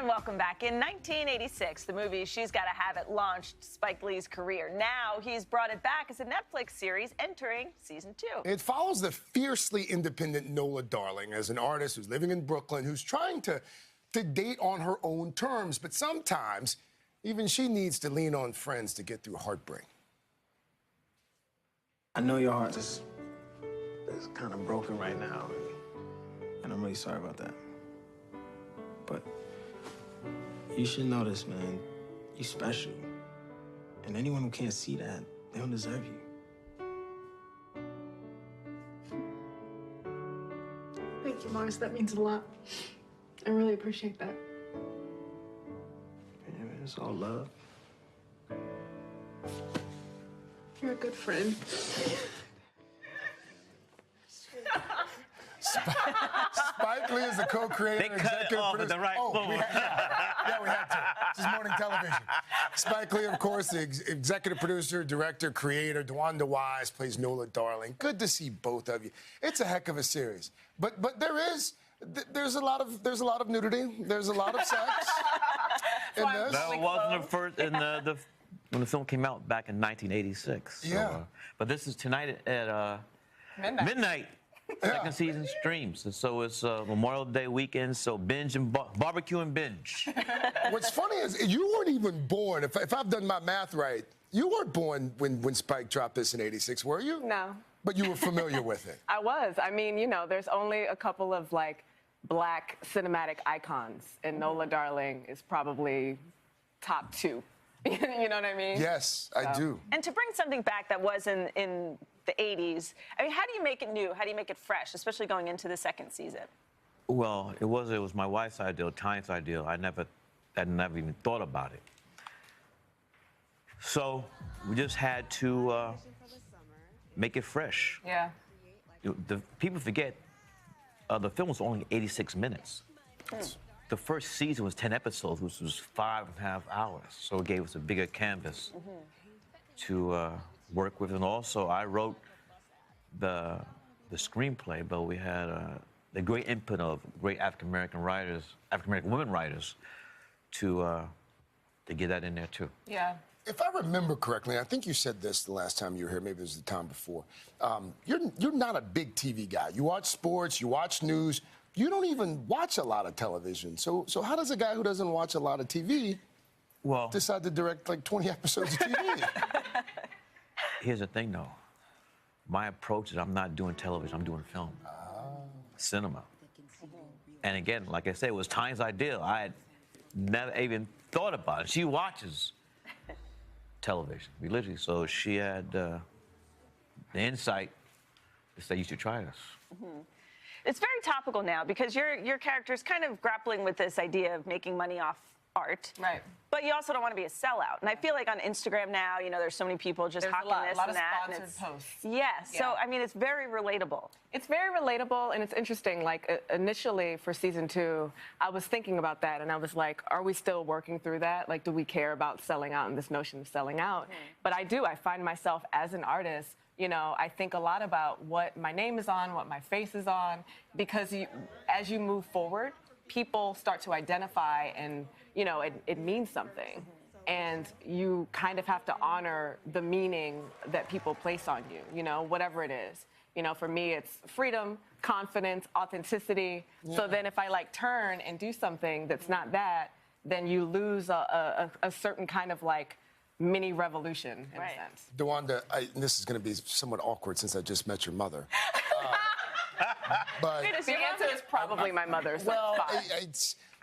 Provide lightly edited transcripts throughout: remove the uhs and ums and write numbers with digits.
And welcome back. In 1986, the movie She's Gotta Have It launched Spike Lee's career. Now he's brought it back as a Netflix series entering season 2. It follows the fiercely independent Nola Darling as an artist who's living in Brooklyn who's trying to date on her own terms, but sometimes even she needs to lean on friends to get through heartbreak. I know your heart is kind of broken right now, and I'm really sorry about that. But you should know this, man. You're special. And anyone who can't see that, they don't deserve you. Thank you, Mars. That means a lot. I really appreciate that. Yeah, man, it's all love. You're a good friend. Spike Lee is the co-creator They and cut it executive off producer. at the right moment. We had to. This is morning television. Spike Lee, of course, the executive producer, director, creator. DeWanda Wise plays Nola Darling. Good to see both of you. It's a heck of a series, but there's a lot of nudity. There's a lot of sex in this. That wasn't the first when the film came out back in 1986. So, Yeah. But this is tonight at midnight. Second season streams. So it's Memorial Day weekend, so binge and barbecue and binge. What's funny is you weren't even born. If I've done my math right, you weren't born when Spike dropped this in '86, were you? No. But you were familiar with it. I was. I mean, you know, there's only a couple of, like, black cinematic icons, and Nola Darling is probably top 2. You know what I mean? Yes, I do. And to bring something back that was in the 80s, I mean, how do you make it new? How do you make it fresh, especially going into the second season? Well, it was my wife's idea, Tanya's idea. I never even thought about it. So we just had to make it fresh. Yeah. The people forget the film was only 86 minutes. The first season was 10 episodes, which was 5.5 hours. So it gave us a bigger canvas to work with. And also, I wrote the screenplay, but we had the great input of great African-American writers, African-American women writers, to get that in there, too. Yeah. If I remember correctly, I think you said this the last time you were here, maybe it was the time before, you're not a big TV guy. You watch sports, you watch news. You don't even watch a lot of television. So how does a guy who doesn't watch a lot of TV decide to direct like 20 episodes of TV? Here's the thing, though. My approach is I'm not doing television, I'm doing film, cinema. And again, like I said, it was Tanya's idea. I had never even thought about it. She watches television religiously, so she had the insight to say you should try this. It's very topical now because your character is kind of grappling with this idea of making money off art. Right. But you also don't want to be a sellout. And I feel like on Instagram now, you know, there's so many people just hawking this and that. A lot of sponsored posts. Yes. Yeah. So, I mean, it's very relatable. It's very relatable, and it's interesting. Like, initially for season 2, I was thinking about that, and I was like, are we still working through that? Like, do we care about selling out and this notion of selling out? But I do. I find myself as an artist, you know, I think a lot about what my name is on, what my face is on, because as you move forward, people start to identify and, you know, it means something. And you kind of have to honor the meaning that people place on you, you know, whatever it is. You know, for me, it's freedom, confidence, authenticity. Yeah. So then if I, like, turn and do something that's not that, then you lose a certain kind of, like, mini revolution, in a sense. DeWanda, this is going to be somewhat awkward since I just met your mother. But the answer is probably my mother's. Well,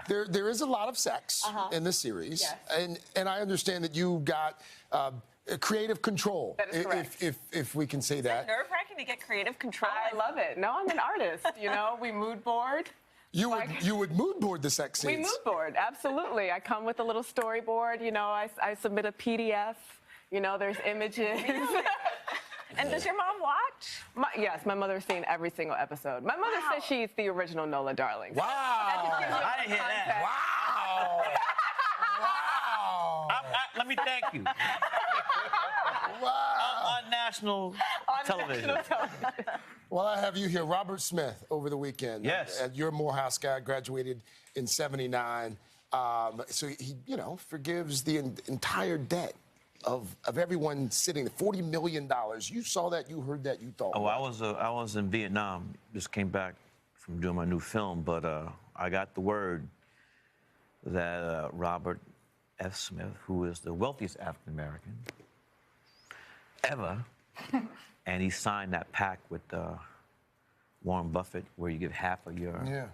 there is a lot of sex in the series, yes. and I understand that you got creative control. That is correct. If we can say that. Is that nerve-wracking to get creative control? I love it. No, I'm an artist. You know, we mood board. You would mood board the sex scenes. We mood board, absolutely. I come with a little storyboard. You know, I submit a PDF. You know, there's images. And does your mom watch? Yes, my mother's seen every single episode. My mother says she's the original Nola Darling. Wow. I didn't hear that. Wow. Wow. Let me thank you. Wow. On national television. Well, I have you here, Robert Smith, over the weekend. Yes. You're a Morehouse guy, graduated in '79. So he, forgives the entire debt of everyone sitting there. $40 million. You saw that, you heard that, you thought. Oh, I was in Vietnam. Just came back from doing my new film, but I got the word that Robert F. Smith, who is the wealthiest African American ever, and he signed that pact with Warren Buffett, where you give half of your. Yeah.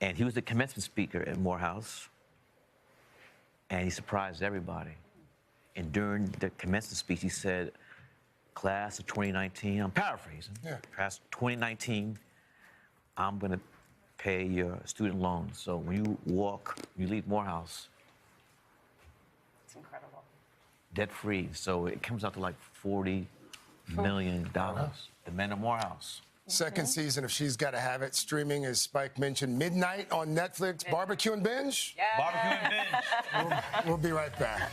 And he was the commencement speaker at Morehouse, and he surprised everybody. And during the commencement speech, he said, "Class of 2019," I'm paraphrasing. Yeah. Class of 2019, I'm gonna pay your student loans. So when you leave Morehouse, It's incredible. debt-free. So it comes out to like $40 million. The men of Morehouse. Second season of She's Gotta Have It, streaming, as Spike mentioned, midnight on Netflix. Barbecue and binge? Yeah. Barbecue and binge. We'll be right back.